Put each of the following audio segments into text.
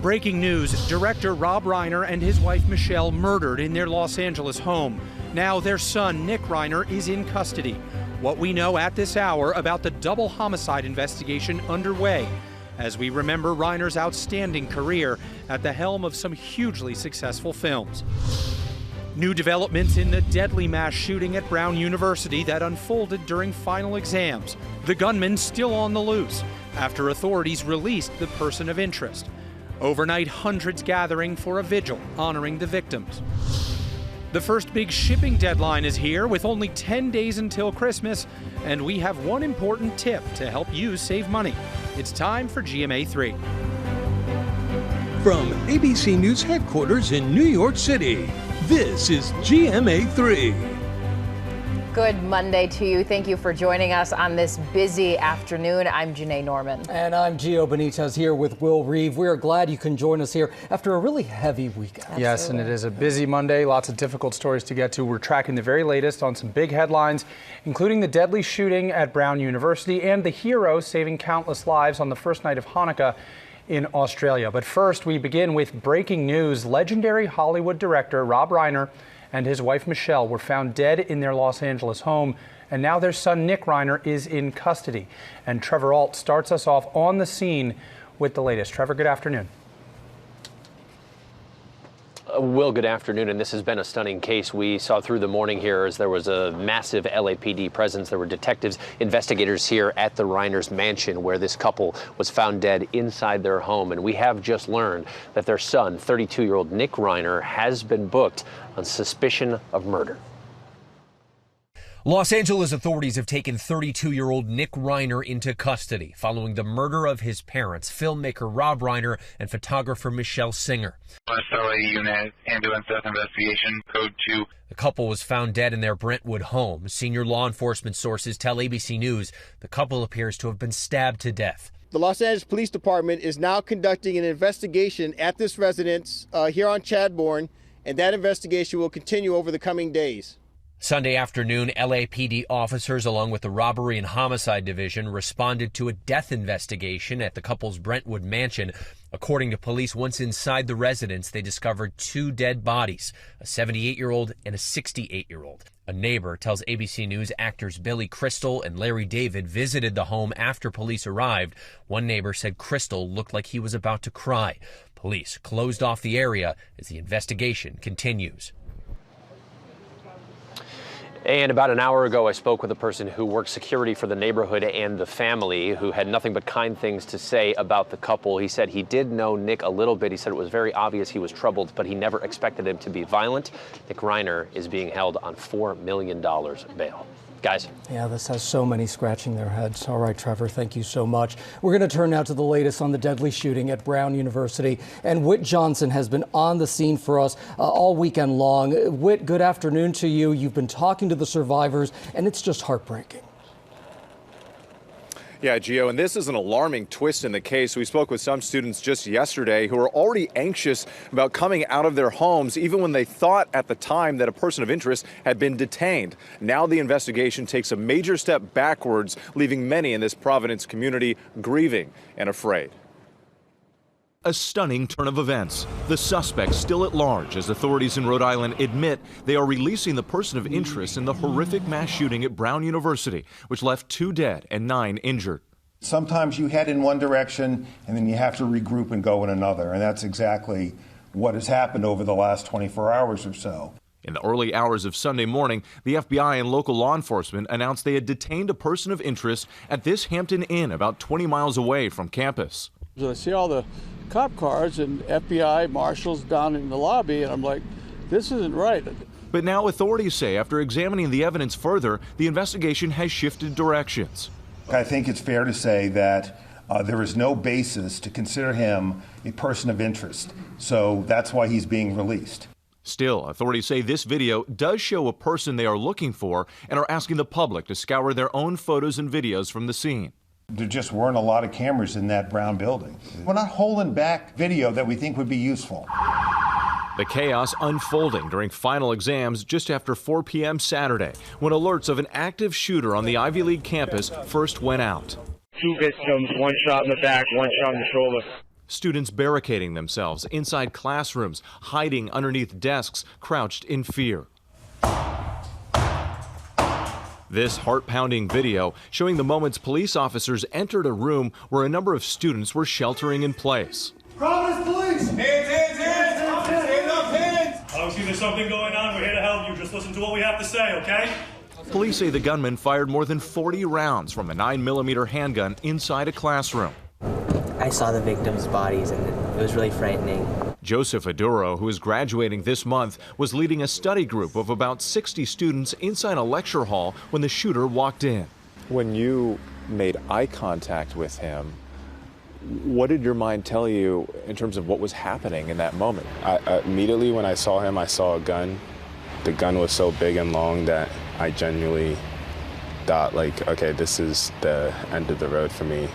Breaking news, director Rob Reiner and his wife Michelle murdered in their Los Angeles home. Now their son, Nick Reiner, is in custody. What we know at this hour about the double homicide investigation underway, as we remember Reiner's outstanding career at the helm of some hugely successful films. New developments in the deadly mass shooting at Brown University that unfolded during final exams. The gunman still on the loose after authorities released the person of interest. Overnight, hundreds gathering for a vigil honoring the victims. The first big shipping deadline is here with only 10 days until Christmas, and we have one important tip to help you save money. It's time for GMA3. From ABC News headquarters in New York City, this is GMA3. Good Monday to you. Thank you for joining us on this busy afternoon. I'm Janae Norman. And I'm Gio Benitez here with Will Reeve. We're glad you can join us here after a really heavy weekend. Absolutely. Yes, and it is a busy Monday. Lots of difficult stories to get to. We're tracking the very latest on some big headlines, including the deadly shooting at Brown University and the hero saving countless lives on the first night of Hanukkah in Australia. But first, we begin with breaking news. Legendary Hollywood director Rob Reiner and his wife Michelle were found dead in their Los Angeles home, and now their son Nick Reiner is in custody. And Trevor Alt starts us off on the scene with the latest. Trevor, good afternoon. Will, good afternoon, and this has been a stunning case. We saw through the morning here as there was a massive LAPD presence. There were detectives, investigators here at the Reiner's mansion where this couple was found dead inside their home. And we have just learned that their son, 32-year-old Nick Reiner, has been booked on suspicion of murder. Los Angeles authorities have taken 32-year-old Nick Reiner into custody following the murder of his parents, filmmaker Rob Reiner and photographer Michelle Singer. SLA unit, ambulance death investigation, code 2. The couple was found dead in their Brentwood home. Senior law enforcement sources tell ABC News the couple appears to have been stabbed to death. The Los Angeles Police Department is now conducting an investigation at this residence here on Chadbourne, and that investigation will continue over the coming days. Sunday afternoon, LAPD officers, along with the Robbery and Homicide Division, responded to a death investigation at the couple's Brentwood mansion. According to police, once inside the residence, they discovered two dead bodies, a 78-year-old and a 68-year-old. A neighbor tells ABC News actors Billy Crystal and Larry David visited the home after police arrived. One neighbor said Crystal looked like he was about to cry. Police closed off the area as the investigation continues. And about an hour ago, I spoke with a person who works security for the neighborhood and the family, who had nothing but kind things to say about the couple. He said he did know Nick a little bit. He said it was very obvious he was troubled, but he never expected him to be violent. Nick Reiner is being held on $4 million bail. Guys. Yeah, this has so many scratching their heads. All right, Trevor, thank you so much. We're going to turn now to the latest on the deadly shooting at Brown University. And Whit Johnson has been on the scene for us all weekend long. Whit, good afternoon to you. You've been talking to the survivors, and it's just heartbreaking. Yeah, Gio, and this is an alarming twist in the case. We spoke with some students just yesterday who are already anxious about coming out of their homes, even when they thought at the time that a person of interest had been detained. Now the investigation takes a major step backwards, leaving many in this Providence community grieving and afraid. A stunning turn of events. The suspect still at large as authorities in Rhode Island admit they are releasing the person of interest in the horrific mass shooting at Brown University, which left 2 dead and 9 injured. Sometimes you head in one direction and then you have to regroup and go in another, and that's exactly what has happened over the last 24 hours or so. In the early hours of Sunday morning, the FBI and local law enforcement announced they had detained a person of interest at this Hampton Inn about 20 miles away from campus. I see all the cop cars and FBI marshals down in the lobby, and I'm like, this isn't right. But now authorities say after examining the evidence further, the investigation has shifted directions. I think it's fair to say that there is no basis to consider him a person of interest, so that's why he's being released. Still, authorities say this video does show a person they are looking for and are asking the public to scour their own photos and videos from the scene. There just weren't a lot of cameras in that Brown building. We're not holding back video that we think would be useful. The chaos unfolding during final exams just after 4 p.m. Saturday, when alerts of an active shooter on the Ivy League campus first went out. 2 victims, 1 shot in the back, 1 shot in the shoulder. Students barricading themselves inside classrooms, hiding underneath desks, crouched in fear. This heart-pounding video showing the moments police officers entered a room where a number of students were sheltering in place. Providence Police! Hands! Hands up, hands! Obviously, there's something going on. We're here to help you. Just listen to what we have to say, okay? Police say the gunman fired more than 40 rounds from a 9mm handgun inside a classroom. I saw the victims' bodies and it was really frightening. Joseph Aduro, who is graduating this month, was leading a study group of about 60 students inside a lecture hall when the shooter walked in. When you made eye contact with him, what did your mind tell you in terms of what was happening in that moment? Immediately when I saw him, I saw a gun. The gun was so big and long that I genuinely thought, like, okay, this is the end of the road for me.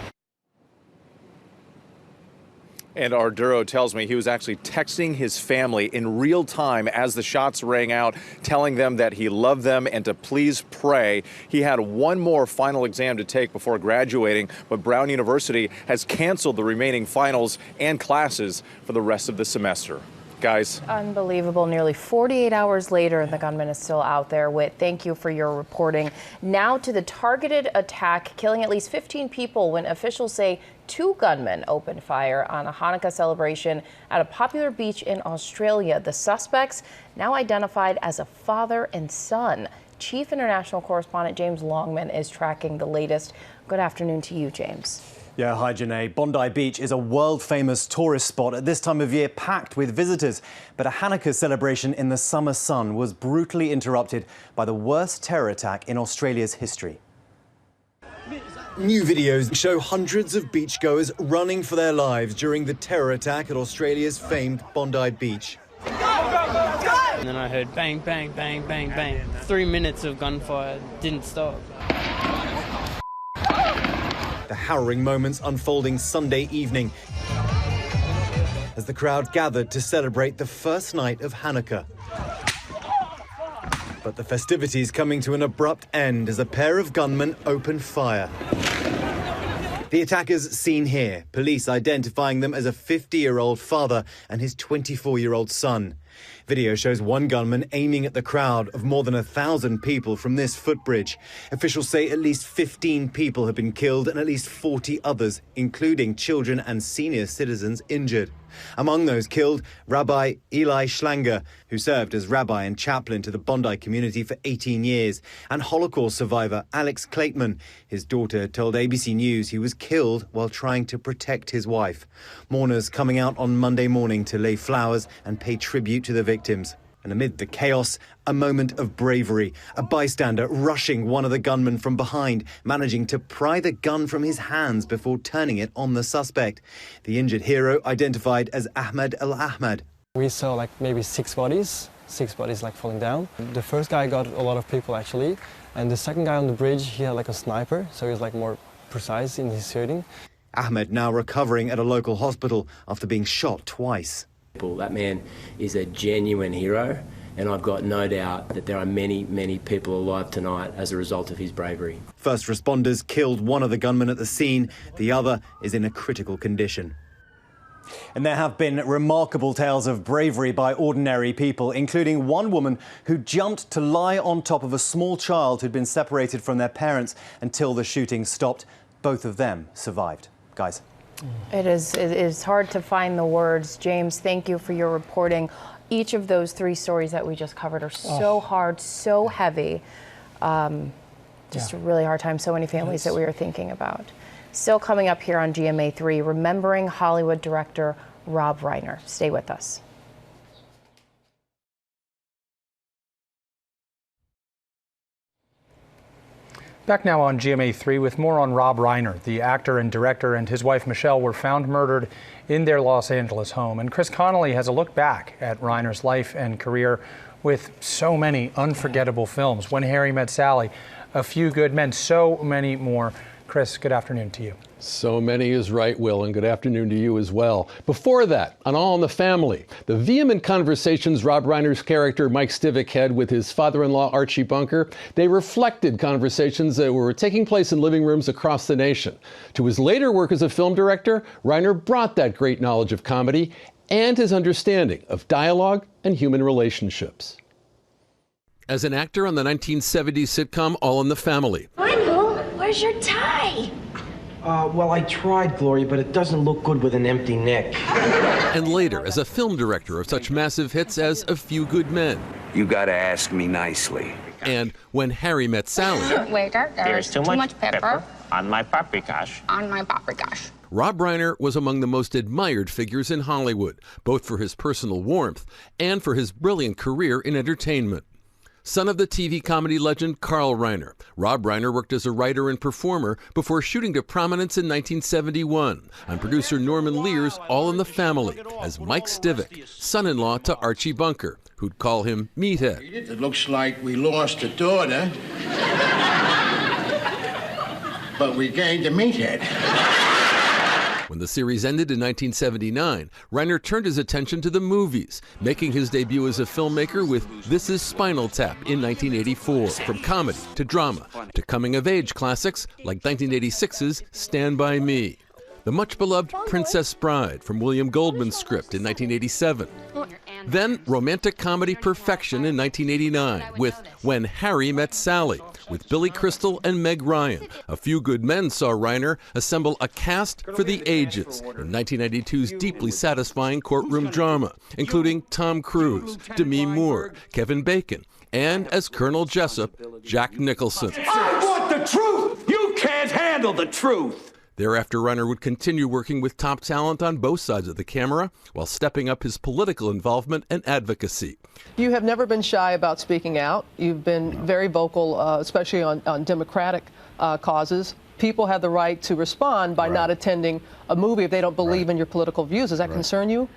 And Arduro tells me he was actually texting his family in real time as the shots rang out, telling them that he loved them and to please pray. He had one more final exam to take before graduating, but Brown University has canceled the remaining finals and classes for the rest of the semester. Guys. Unbelievable. Nearly 48 hours later, the gunman is still out there. Whit, thank you for your reporting. Now to the targeted attack, killing at least 15 people when officials say 2 gunmen opened fire on a Hanukkah celebration at a popular beach in Australia. The suspects now identified as a father and son. Chief International Correspondent James Longman is tracking the latest. Good afternoon to you, James. Yeah, hi, Janae. Bondi Beach is a world-famous tourist spot at this time of year, packed with visitors. But a Hanukkah celebration in the summer sun was brutally interrupted by the worst terror attack in Australia's history. New videos show hundreds of beachgoers running for their lives during the terror attack at Australia's famed Bondi Beach. And then I heard bang, bang, bang, bang, bang. 3 minutes of gunfire, didn't stop. The harrowing moments unfolding Sunday evening as the crowd gathered to celebrate the first night of Hanukkah. But the festivities coming to an abrupt end as a pair of gunmen opened fire. The attackers seen here, police identifying them as a 50-year-old father and his 24-year-old son. Video shows one gunman aiming at the crowd of more than 1,000 people from this footbridge. Officials say at least 15 people have been killed and at least 40 others, including children and senior citizens, injured. Among those killed, Rabbi Eli Schlanger, who served as rabbi and chaplain to the Bondi community for 18 years, and Holocaust survivor Alex Klaitman. His daughter told ABC News he was killed while trying to protect his wife. Mourners coming out on Monday morning to lay flowers and pay tribute to the victims. And amid the chaos, a moment of bravery. A bystander rushing one of the gunmen from behind, managing to pry the gun from his hands before turning it on the suspect. The injured hero identified as Ahmed Al-Ahmad. We saw like maybe six bodies like falling down. The first guy got a lot of people actually, and the second guy on the bridge, he had like a sniper, so he was like more precise in his shooting. Ahmed now recovering at a local hospital after being shot twice. That man is a genuine hero, and I've got no doubt that there are many, many people alive tonight as a result of his bravery. First responders killed one of the gunmen at the scene. The other is in a critical condition. And there have been remarkable tales of bravery by ordinary people, including one woman who jumped to lie on top of a small child who'd been separated from their parents until the shooting stopped. Both of them survived. Guys. It is hard to find the words. James, thank you for your reporting. Each of those 3 stories that we just covered are so hard, so heavy. Just a really hard time. So many families that we are thinking about. Still coming up here on GMA3, remembering Hollywood director Rob Reiner. Stay with us. Back now on GMA3 with more on Rob Reiner. The actor and director and his wife Michelle were found murdered in their Los Angeles home. And Chris Connolly has a look back at Reiner's life and career with so many unforgettable films. When Harry Met Sally, A Few Good Men, so many more. Chris Chris, good afternoon to you. So many is right, Will, and good afternoon to you as well. Before that, on All in the Family, the vehement conversations Rob Reiner's character Mike Stivic had with his father-in-law Archie Bunker, they reflected conversations that were taking place in living rooms across the nation. To his later work as a film director, Reiner brought that great knowledge of comedy and his understanding of dialogue and human relationships. As an actor on the 1970s sitcom All in the Family. Michael, where's your tie? Well, I tried, Gloria, but it doesn't look good with an empty neck. And later as a film director of such massive hits as A Few Good Men. You gotta ask me nicely. And When Harry Met Sally. Waiter, there's too much pepper on my paprikash. on my paprikash. Rob Reiner was among the most admired figures in Hollywood, both for his personal warmth and for his brilliant career in entertainment. Son of the TV comedy legend Carl Reiner, Rob Reiner worked as a writer and performer before shooting to prominence in 1971 on producer Norman Lear's All in the Family as Mike Stivic, son-in-law to Archie Bunker, who'd call him Meathead. It looks like we lost a daughter, but we gained a meathead. When the series ended in 1979, Reiner turned his attention to the movies, making his debut as a filmmaker with This Is Spinal Tap in 1984. From comedy to drama to coming-of-age classics like 1986's Stand By Me. The much-beloved Princess Bride from William Goldman's script in 1987. Then romantic comedy perfection in 1989 with When Harry Met Sally, with Billy Crystal and Meg Ryan. A Few Good Men saw Reiner assemble a cast for the ages in 1992's deeply satisfying courtroom drama, including Tom Cruise, Demi Moore, Kevin Bacon, and as Colonel Jessup, Jack Nicholson. I want the truth! You can't handle the truth! Thereafter, Reiner would continue working with top talent on both sides of the camera while stepping up his political involvement and advocacy. You have never been shy about speaking out. You've been very vocal, especially on democratic causes. People have the right to respond by not attending a movie if they don't believe in your political views. Does that concern you?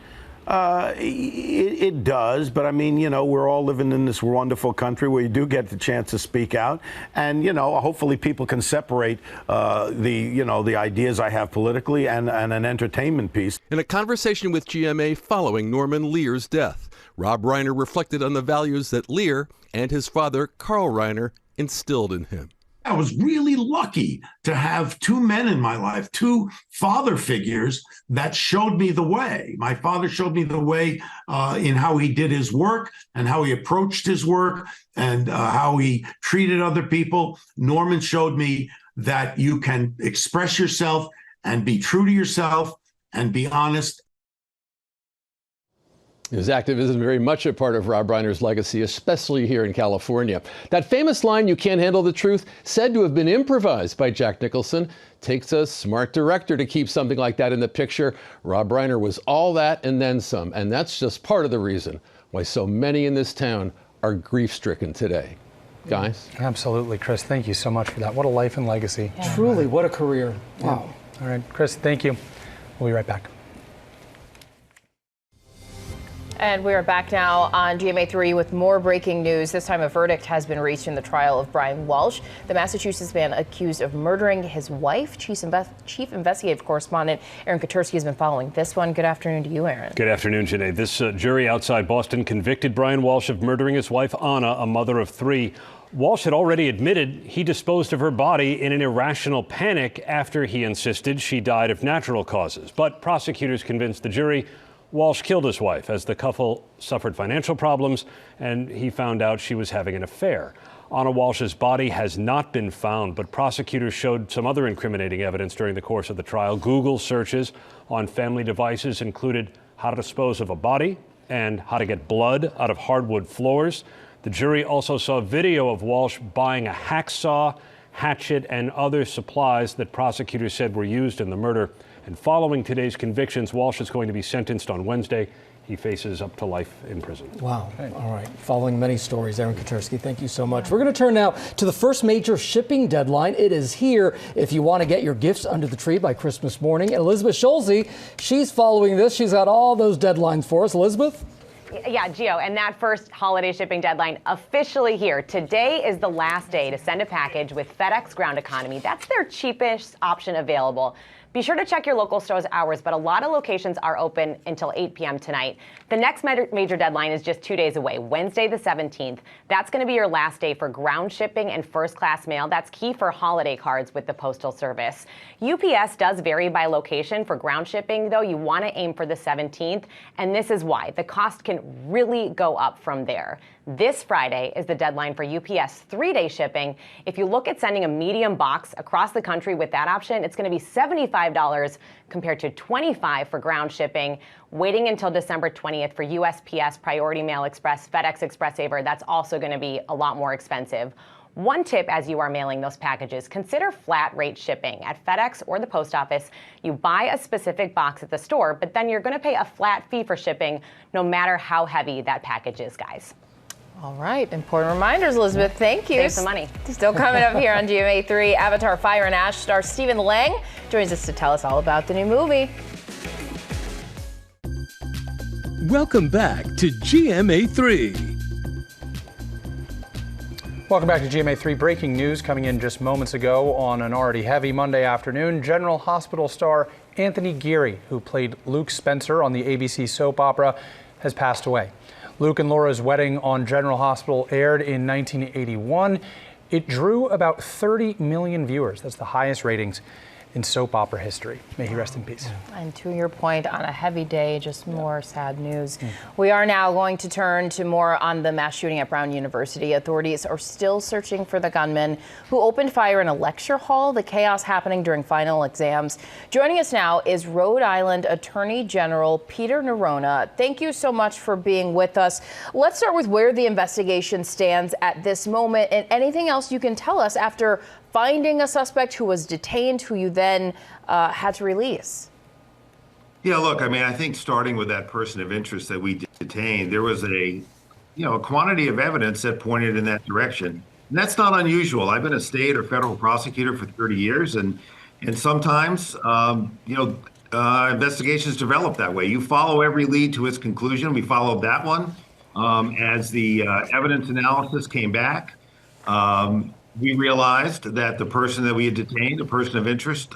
It does, but I mean, you know, we're all living in this wonderful country where you do get the chance to speak out, and you know, hopefully people can separate the ideas I have politically and an entertainment piece. In a conversation with GMA following Norman Lear's death, Rob Reiner reflected on the values that Lear and his father Carl Reiner instilled in him. I was really lucky to have two men in my life, two father figures that showed me the way. My father showed me the way in how he did his work and how he approached his work and how he treated other people. Norman showed me that you can express yourself and be true to yourself and be honest. His activism very much a part of Rob Reiner's legacy, especially here in California. That famous line, "You can't handle the truth," said to have been improvised by Jack Nicholson. Takes a smart director to keep something like that in the picture. Rob Reiner was all that and then some, and that's just part of the reason why so many in this town are grief-stricken today. Guys? Absolutely, Chris. Thank you so much for that. What a life and legacy. Yeah. Truly, what a career. Wow. All right, Chris, thank you. We'll be right back. And we are back now on GMA3 with more breaking news. This time a verdict has been reached in the trial of Brian Walshe, the Massachusetts man accused of murdering his wife. Chief investigative correspondent Aaron Katersky has been following this one. Good afternoon to you, Aaron. Good afternoon, Janae. This jury outside Boston convicted Brian Walshe of murdering his wife, Anna, a mother of three. Walshe had already admitted he disposed of her body in an irrational panic after he insisted she died of natural causes. But prosecutors convinced the jury Walshe killed his wife as the couple suffered financial problems and he found out she was having an affair. Anna Walsh's body has not been found, but prosecutors showed some other incriminating evidence during the course of the trial. Google searches on family devices included how to dispose of a body and how to get blood out of hardwood floors. The jury also saw video of Walshe buying a hacksaw, hatchet, and other supplies that prosecutors said were used in the murder. And following today's convictions, Walshe is going to be sentenced on Wednesday. He faces up to life in prison. Wow. Okay. All right. Following many stories, Aaron Katersky, thank you so much. We're going to turn now to the first major shipping deadline. It is here if you want to get your gifts under the tree by Christmas morning. And Elizabeth Schulze, she's following this. She's got all those deadlines for us. Elizabeth? Yeah, Gio, and that first holiday shipping deadline officially here. Today is the last day to send a package with FedEx Ground Economy. That's their cheapest option available. Be sure to check your local store's hours, but a lot of locations are open until 8 p.m. tonight. The next major deadline is just 2 days away, Wednesday the 17th. That's going to be your last day for ground shipping and first-class mail. That's key for holiday cards with the Postal Service. UPS does vary by location. For ground shipping, though, you want to aim for the 17th, and this is why. The cost can really go up from there. This Friday is the deadline for UPS 3-day shipping. If you look at sending a medium box across the country with that option, it's going to be $75 compared to $25 for ground shipping. Waiting until December 20th for USPS, Priority Mail Express, FedEx Express Saver, that's also going to be a lot more expensive. One tip as you are mailing those packages, consider flat rate shipping. At FedEx or the post office, you buy a specific box at the store, but then you're going to pay a flat fee for shipping no matter how heavy that package is, guys. All right, important reminders, Elizabeth. Thank you. Save some money. Still coming up here on GMA3, Avatar Fire and Ash star Stephen Lang joins us to tell us all about the new movie. Welcome back to GMA3. Welcome back to GMA3. Breaking news coming in just moments ago on an already heavy Monday afternoon. General Hospital star Anthony Geary, who played Luke Spencer on the ABC soap opera, has passed away. Luke and Laura's wedding on General Hospital aired in 1981. It drew about 30 million viewers. That's the highest ratings in soap opera history. May he rest in peace. And to your point, on a heavy day, just more sad news. We are now going to turn to more on the mass shooting at Brown University. Authorities are still searching for the gunman who opened fire in a lecture hall, the chaos happening during final exams. Joining us now is Rhode Island Attorney General Peter Nerona. Thank you so much for being with us. Let's start with where the investigation stands at this moment and anything else you can tell us after finding a suspect who was detained, who you then had to release. Yeah, look, I mean, I think starting with that person of interest that we detained, there was a quantity of evidence that pointed in that direction. And that's not unusual. I've been a state or federal prosecutor for 30 years, and sometimes, investigations develop that way. You follow every lead to its conclusion. We followed that one. As the evidence analysis came back, we realized that the person that we had detained, a person of interest,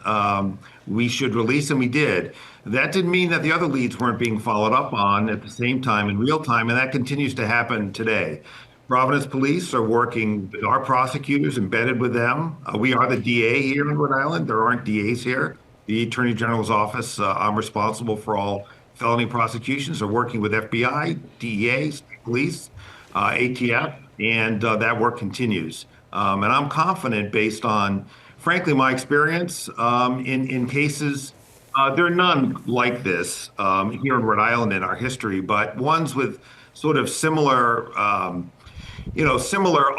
we should release, and we did. That didn't mean that the other leads weren't being followed up on at the same time in real time, and that continues to happen today. Providence Police are working with our prosecutors, embedded with them. We are the DA here in Rhode Island. There aren't DAs here. The Attorney General's office, I'm responsible for all felony prosecutions, are working with FBI, DEA, police, ATF, and that work continues. And I'm confident, based on, frankly, my experience in cases, there are none like this here in Rhode Island in our history, but ones with sort of similar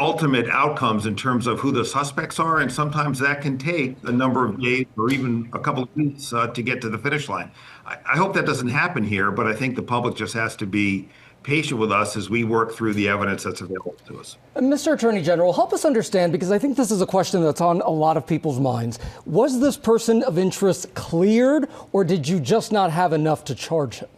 ultimate outcomes in terms of who the suspects are. And sometimes that can take a number of days or even a couple of weeks to get to the finish line. I hope that doesn't happen here, but I think the public just has to be patient with us as we work through the evidence that's available to us. Mr. Attorney General, help us understand, because I think this is a question that's on a lot of people's minds. Was this person of interest cleared, or did you just not have enough to charge him?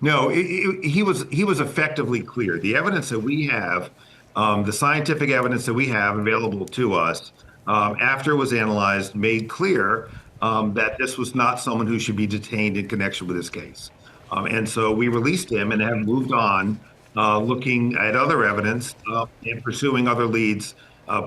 No, he was effectively cleared. The evidence that we have, the scientific evidence that we have available to us, after it was analyzed, made clear that this was not someone who should be detained in connection with this case. And so we released him and have moved on, looking at other evidence and pursuing other leads,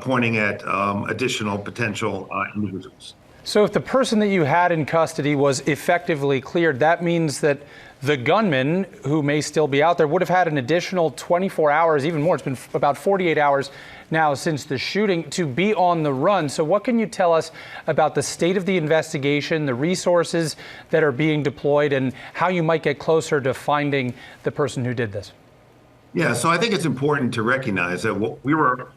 pointing at additional potential individuals. So if the person that you had in custody was effectively cleared, that means that the gunman, who may still be out there, would have had an additional 24 hours, even more. It's been about 48 hours now since the shooting, to be on the run. So what can you tell us about the state of the investigation, the resources that are being deployed, and how you might get closer to finding the person who did this? Yeah, so I think it's important to recognize that we were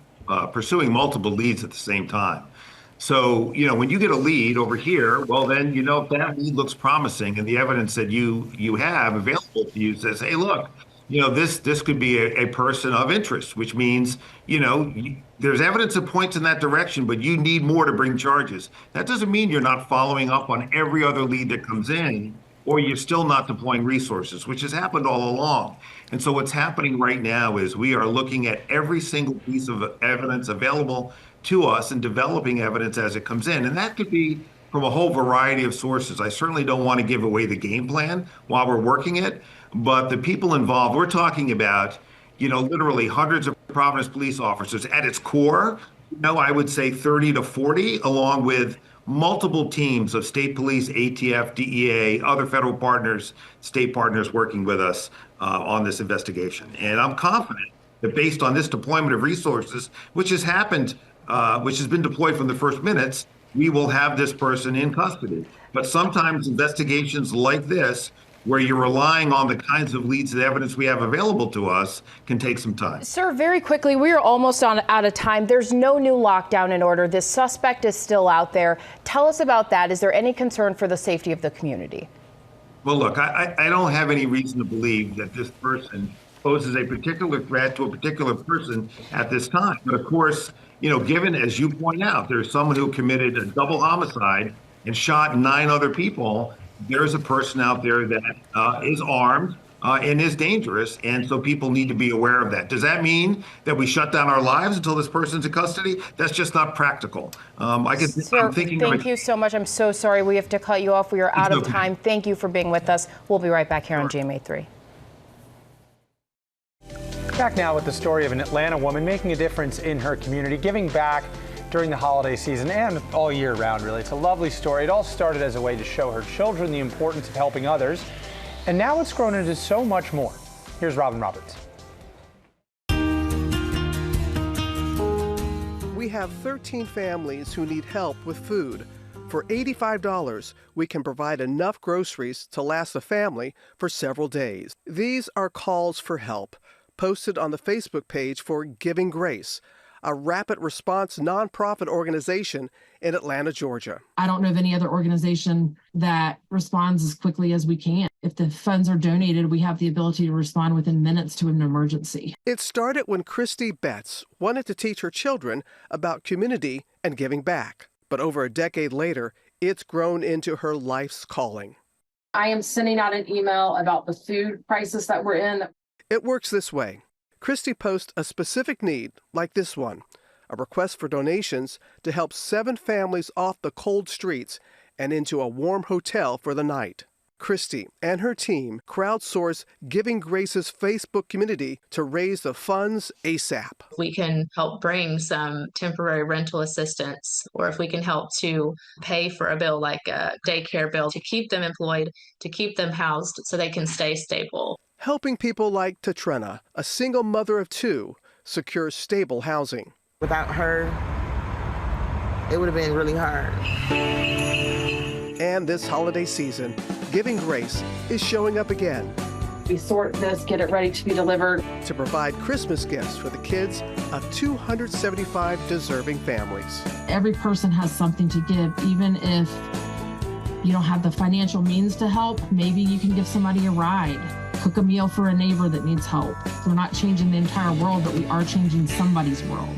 pursuing multiple leads at the same time. So, when you get a lead over here, well, then, if that lead looks promising and the evidence that you have available to you says, hey, look, this could be a person of interest, which means, there's evidence that points in that direction, but you need more to bring charges. That doesn't mean you're not following up on every other lead that comes in. or you're still not deploying resources, which has happened all along. And so what's happening right now is we are looking at every single piece of evidence available to us and developing evidence as it comes in. And that could be from a whole variety of sources. I certainly don't want to give away the game plan while we're working it, but the people involved, we're talking about, literally hundreds of Providence police officers at its core. I would say 30 to 40, along with multiple teams of state police, ATF, DEA, other federal partners, state partners working with us on this investigation. And I'm confident that based on this deployment of resources, which has happened, which has been deployed from the first minutes, we will have this person in custody. But sometimes investigations like this, where you're relying on the kinds of leads and evidence we have available to us, can take some time. Sir, very quickly, we are almost out of time. There's no new lockdown in order. This suspect is still out there. Tell us about that. Is there any concern for the safety of the community? Well, look, I don't have any reason to believe that this person poses a particular threat to a particular person at this time. But of course, given, as you point out, there's someone who committed a double homicide and shot 9 other people, there's a person out there that is armed and is dangerous. And so people need to be aware of that. Does that mean that we shut down our lives until this person's in custody? That's just not practical. Sir, thank you so much. I'm so sorry we have to cut you off. We are out of time. Thank you for being with us. We'll be right back here on GMA3. Back now with the story of an Atlanta woman making a difference in her community, giving back during the holiday season and all year round, really. It's a lovely story. It all started as a way to show her children the importance of helping others, and now it's grown into so much more. Here's Robin Roberts. We have 13 families who need help with food. For $85, we can provide enough groceries to last a family for several days. These are calls for help, posted on the Facebook page for Giving Grace, a rapid response nonprofit organization in Atlanta, Georgia. I don't know of any other organization that responds as quickly as we can. If the funds are donated, we have the ability to respond within minutes to an emergency. It started when Christy Betts wanted to teach her children about community and giving back. But over a decade later, it's grown into her life's calling. I am sending out an email about the food crisis that we're in. It works this way. Christy posts a specific need, like this one, a request for donations to help 7 families off the cold streets and into a warm hotel for the night. Christy and her team crowdsource Giving Grace's Facebook community to raise the funds ASAP. We can help bring some temporary rental assistance, or if we can help to pay for a bill like a daycare bill to keep them employed, to keep them housed so they can stay stable. Helping people like Tatrena, a single mother of 2, secure stable housing. Without her, it would have been really hard. And this holiday season, Giving Grace is showing up again. We sort this, get it ready to be delivered. To provide Christmas gifts for the kids of 275 deserving families. Every person has something to give, even if you don't have the financial means to help. Maybe you can give somebody a ride, cook a meal for a neighbor that needs help. We're not changing the entire world, but we are changing somebody's world.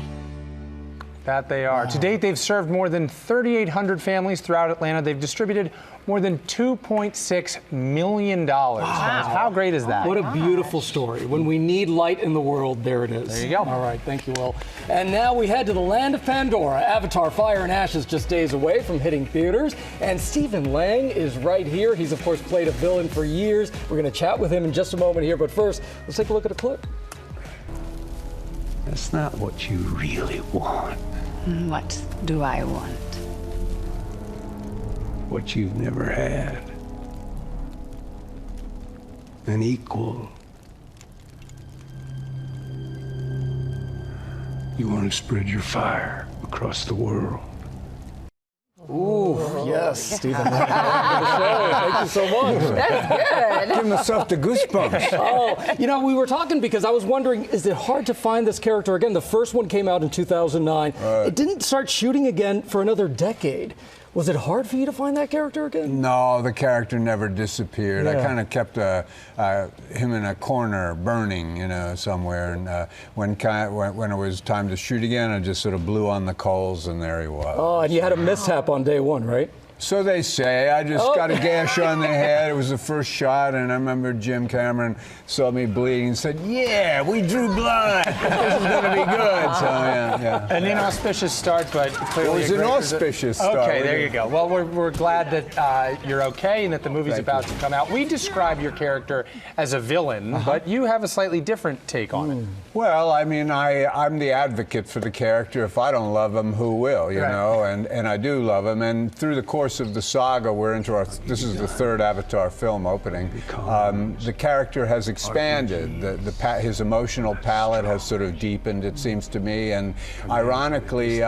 That they are. Wow. To date, they've served more than 3,800 families throughout Atlanta. They've distributed more than $2.6 million. Wow. How great is that? What a beautiful story. When we need light in the world, there it is. There you go. All right, thank you, Will. And now we head to the land of Pandora. Avatar Fire and Ash is just days away from hitting theaters. And Stephen Lang is right here. He's, of course, played a villain for years. We're going to chat with him in just a moment here. But first, let's take a look at a clip. That's not what you really want. What do I want? What you've never had. An equal. You want to spread your fire across the world. Ooh, yes, Stephen. Thank you so much. That's good. Give myself the goosebumps. Oh, we were talking because I was wondering, is it hard to find this character again? The first one came out in 2009. It didn't start shooting again for another decade. Was it hard for you to find that character again? No, the character never disappeared. I kind of kept him in a corner burning, somewhere. And when it was time to shoot again, I just sort of blew on the coals, and there he was. Oh, and you had a mishap on day one, right? So they say. I just got a gash on the head. It was the first shot, and I remember Jim Cameron saw me bleeding and said, "Yeah, we drew blood. This is going to be good." So yeah. An inauspicious start, but clearly it was an auspicious start. Okay, there you go. Well, we're glad that you're okay and that the movie's about to come out. We describe your character as a villain, but you have a slightly different take on it. Well, I mean, I'm the advocate for the character. If I don't love him, who will? You know, and I do love him. And through the course of the saga, we're into this is the third Avatar film opening. The character has expanded. His emotional palette has sort of deepened, it seems to me. And ironically,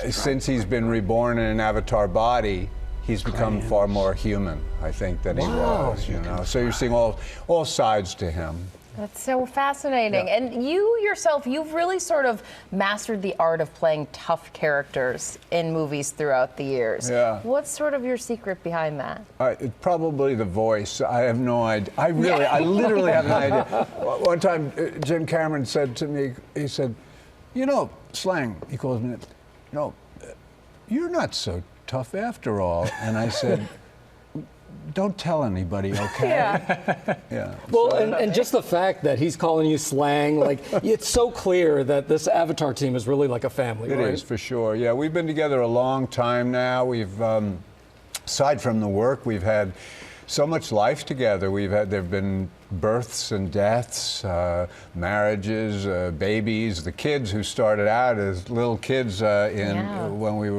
since he's been reborn in an Avatar body, he's become far more human, I think, than he was. You know, so you're seeing all sides to him. That's so fascinating. Yeah. And you yourself, you've really sort of mastered the art of playing tough characters in movies throughout the years. Yeah. What's sort of your secret behind that? Probably the voice. I have no idea. I literally have no idea. One time, Jim Cameron said to me, he said, "You know, Slang," he calls me, "No, you're not so tough after all." And I said, "Don't tell anybody, okay?" Yeah. Well, and just the fact that he's calling you Slang, like, it's so clear that this Avatar team is really like a family, right? It is, for sure. Yeah, we've been together a long time now. We've, aside from the work, we've had so much life together. There've been births and deaths, marriages, babies. The kids who started out as little kids when we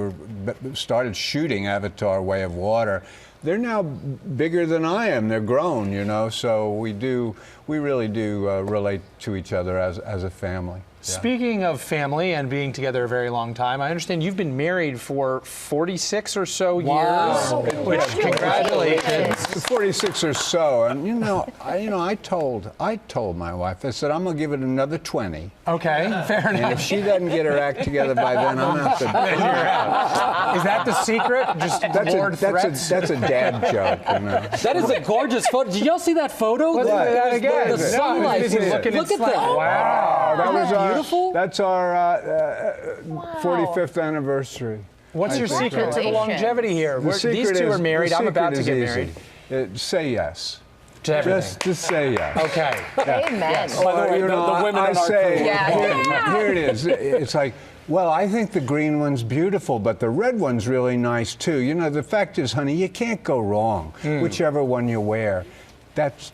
started shooting Avatar: Way of Water, they're now bigger than I am. They're grown, you know, so we really do relate to each other as a family. Speaking of family and being together a very long time, I understand you've been married for 46 or so years. Which, congratulations. 46 or so, and I told my wife, I said, I'm gonna give it another 20. Okay, fair enough. And if she doesn't get her act together by then, I'm gonna have to. Is that the secret? Just that's a dad joke, you know. That is a gorgeous photo. Did y'all see that photo? Look at that again. The sunlight. Look at that. Wow, that was beautiful. That's our 45th anniversary. What's your secret to the longevity here? These two are married. I'm about to get married. Say yes. Just say yes. Okay. Amen. Yes. By the way, the women I in our say, crew. here it is. It's like, well, I think the green one's beautiful, but the red one's really nice too. You know, the fact is, honey, you can't go wrong. Whichever one you wear, that's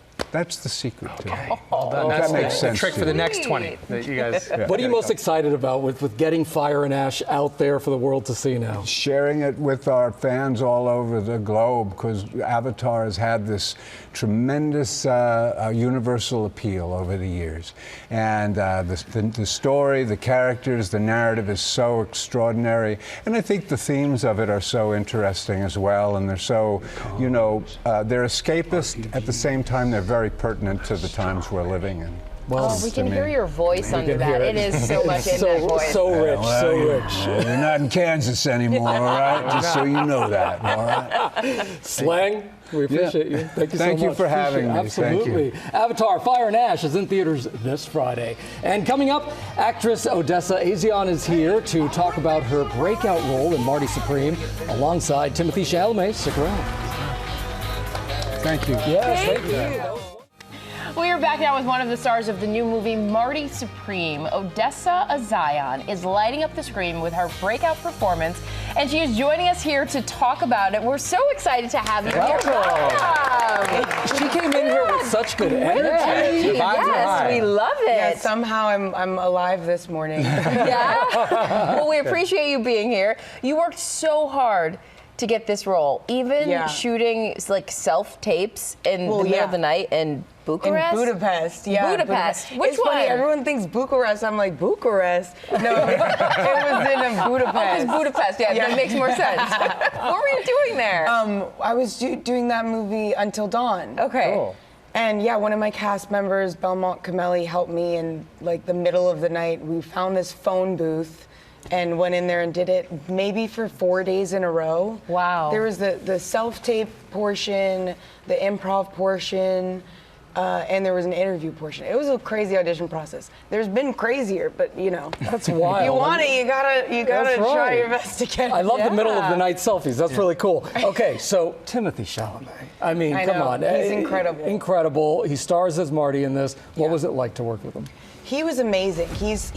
the secret to it. That's that makes sense. The trick for the next 20 that you guys. What are you most excited about with getting Fire and Ash out there for the world to see now? Sharing it with our fans all over the globe, because Avatar has had this tremendous universal appeal over the years. And the story, the characters, the narrative is so extraordinary. And I think the themes of it are so interesting as well. And they're so, they're escapist. At the same time, they're very pertinent to the times we're living in. Well, we can hear your voice under that. It is so much in that voice. So rich. You're not in Kansas anymore, all right? Just so you know that, all right? Slang, we appreciate you. Thank you so much. Thank you for having me. Absolutely. Thank you. Avatar: Fire and Ash is in theaters this Friday. And coming up, actress Odessa A'zion is here to talk about her breakout role in Marty Supreme alongside Timothy Chalamet. Stick around. Thank you. Yes, thank you. We are back now with one of the stars of the new movie, Marty Supreme. Odessa A'zion is lighting up the screen with her breakout performance, and she is joining us here to talk about it. We're so excited to have you here. Welcome. She came in here with such good energy. Yes, we love it. Yeah, somehow I'm alive this morning. Yeah? Well, we appreciate you being here. You worked so hard to get this role, even shooting like self-tapes in the middle of the night in Bucharest? In Budapest, yeah. Budapest. Which it's one? Funny, everyone thinks Bucharest. I'm like, Bucharest? No, it was in Budapest. Oh, Budapest, yeah, that makes more sense. What were you doing there? I was doing that movie Until Dawn. Okay. Cool. And yeah, one of my cast members, Belmont Kameli, helped me in like the middle of the night. We found this phone booth and went in there and did it maybe for 4 days in a row. Wow. There was the self-tape portion, the improv portion, and there was an interview portion. It was a crazy audition process. There's been crazier, but you know. That's wild. If you want it, you gotta That's try right. your best to get it. I love the middle of the night selfies. That's really cool. Okay, so Timothy Chalamet. I mean, I come know. on. He's incredible. Incredible. He stars as Marty in this. What was it like to work with him? He was amazing. He's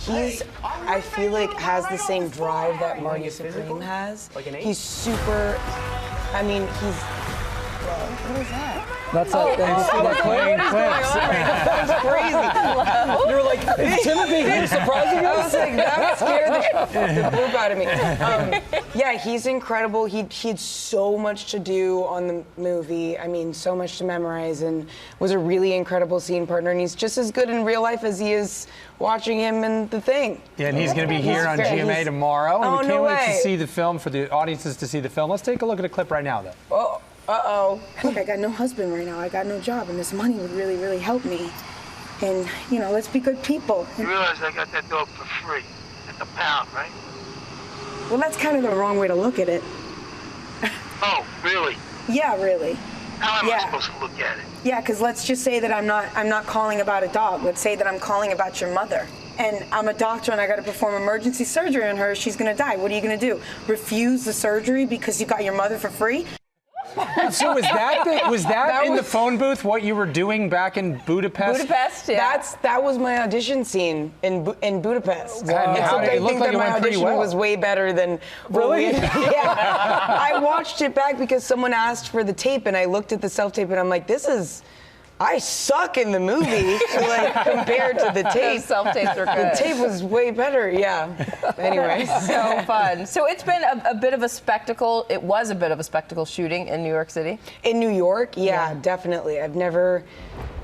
I feel like has the same drive that Marty Supreme has. He's super, I mean, he's, what is that? That's That was crazy. You were like, is Timothy here surprising I us? was like, that scared the poop out of me. Yeah, he's incredible. He had so much to do on the movie. I mean, so much to memorize, and was a really incredible scene partner. And he's just as good in real life as he is watching him in The Thing. Yeah, and he's going to be here on GMA tomorrow. And we can't wait to see the film, for the audiences to see the film. Let's take a look at a clip right now, though. Oh. Uh-oh. Look, I got no husband right now. I got no job, and this money would really, really help me. And, you know, let's be good people. You realize I got that dog for free at the pound, right? Well, that's kind of the wrong way to look at it. Oh, really? Yeah, really. How am I supposed to look at it? Yeah, because let's just say that I'm not calling about a dog. Let's say that I'm calling about your mother. And I'm a doctor and I got to perform emergency surgery on her. She's going to die. What are you going to do? Refuse the surgery because you got your mother for free? So was that in the phone booth what you were doing back in Budapest? Budapest, yeah. That was my audition scene in Budapest. Wow. Except I think like that my audition was way better than Really? Yeah. I watched it back because someone asked for the tape, and I looked at the self-tape, and I'm like, I suck in the movie, like, compared to the tape. Those self-tapes are good. The tape was way better, yeah. Anyway. So fun. So it's been a bit of a spectacle. It was a bit of a spectacle shooting in New York City. In New York, yeah, definitely. I've never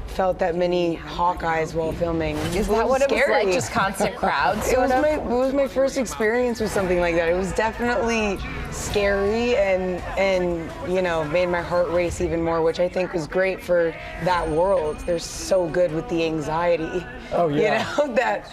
felt that many Hawkeyes while filming. Is that what it was like? Just constant crowds? It was my first experience with something like that. It was definitely scary and you know, made my heart race even more, which I think was great for that world. They're so good with the anxiety. Oh yeah. You know, that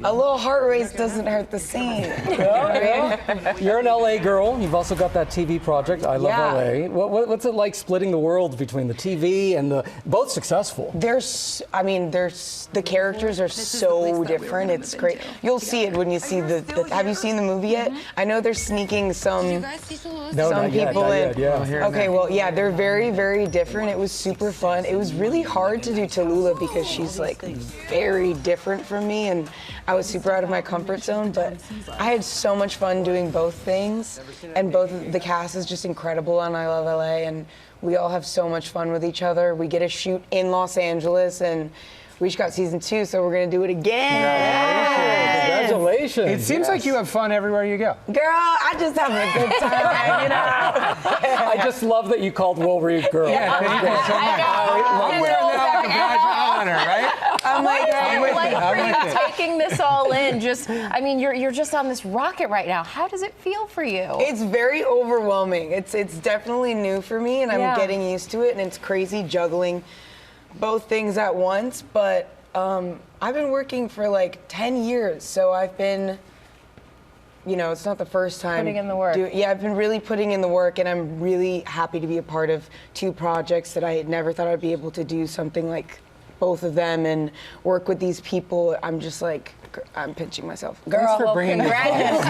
a little heart race doesn't hurt the scene. Yeah. You're an LA girl. You've also got that TV project, I Love LA. What's it like splitting the world between the TV and both successful? The characters are so different. It's great. You'll see it when you see have you seen the movie yet? I know they're sneaking some people in. Okay, well, yeah, they're very, very different. It was super fun. It was really hard to do Tallulah because she's like very different from me, and I was super out of my comfort zone, but I had so much fun doing both things, and the cast is just incredible on I Love LA, and we all have so much fun with each other. We get to shoot in Los Angeles, and we just got season 2, so we're gonna do it again. Congratulations. It seems like you have fun everywhere you go. Girl, I just having a good time, you know. I just love that you called Will Reeve girl. Yeah, thank you so much. I'm wearing that like a badge of honor, right? I'm with it. Taking this all in, you're just on this rocket right now. How does it feel for you? It's very overwhelming. It's definitely new for me, and I'm getting used to it, and it's crazy juggling both things at once, but I've been working for like 10 years, so I've been, you know, it's not the first time. Putting in the work. I've been really putting in the work, and I'm really happy to be a part of 2 projects that I never thought I'd be able to do something like both of them and work with these people. I'm just like, I'm pinching myself. Girl, congratulations.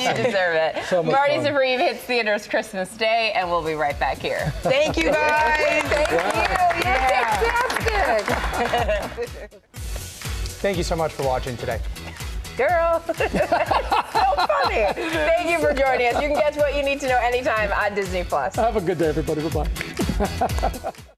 You deserve it. So Marty fun. Supreme hits theaters Christmas Day, and we'll be right back here. Thank you, guys. Thank you. You're fantastic. Thank you so much for watching today. Girl. So funny. Thank you for joining us. You can catch what you need to know anytime on Disney+. Have a good day, everybody. Bye-bye.